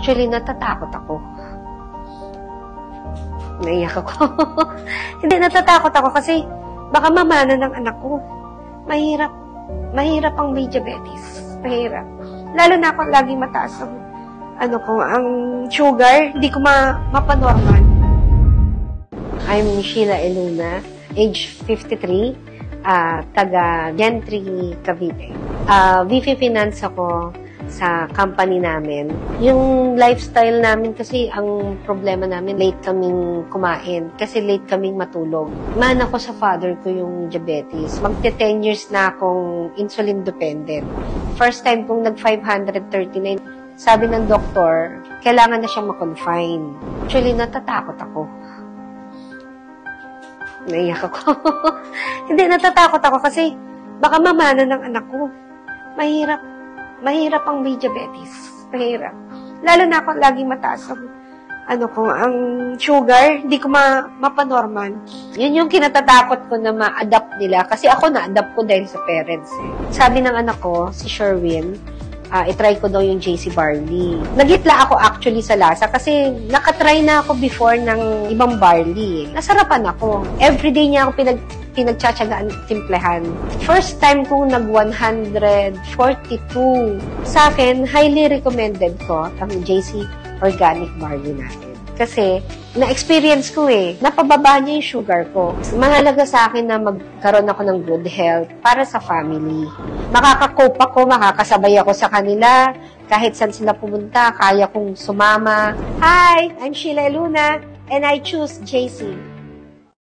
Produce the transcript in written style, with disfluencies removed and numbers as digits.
Actually, natatakot ako. Naiyak ako. Hindi, natatakot ako kasi baka mamana ng anak ko. Mahirap. Mahirap ang may diabetes. Mahirap. Lalo na ako laging mataas ang sugar. Hindi ko mapanormal. I'm Sheila Eluna, age 53, taga Gentry, Cavite. VP Finance ako sa company namin. Yung lifestyle namin kasi, ang problema namin, late kaming kumain kasi late kaming matulog. Man ako sa father ko yung diabetes. Magte 10 years na akong insulin dependent. First time kong nag-539, sabi ng doktor, kailangan na siyang ma-confine. Actually, natatakot ako. Naiyak ako. Hindi, natatakot ako kasi baka mamana ng anak ko. Mahirap ang may diabetes. Mahirap. Lalo na ako laging mataas ang sugar. Hindi ko mapanormal. Yun yung kinatatakot ko na ma-adapt nila. Kasi ako na-adapt ko dahil sa parents. Sabi ng anak ko, si Sherwin, itry ko daw yung JC barley. Nagitla ako actually sa lasa kasi nakatry na ako before ng ibang barley. Nasarapan ako. Everyday niya ako pinagtsatsagaan timplehan. First time kong nag-142. Sa akin, highly recommended ko ang JC organic barley natin. Kasi, na-experience ko napababa niya yung sugar ko. Mahalaga sa akin na magkaroon ako ng good health para sa family. Makaka-cope ako, makakasabay ako sa kanila. Kahit saan sila pumunta, kaya kong sumama. Hi! I'm Sheila Eluna, and I choose JC.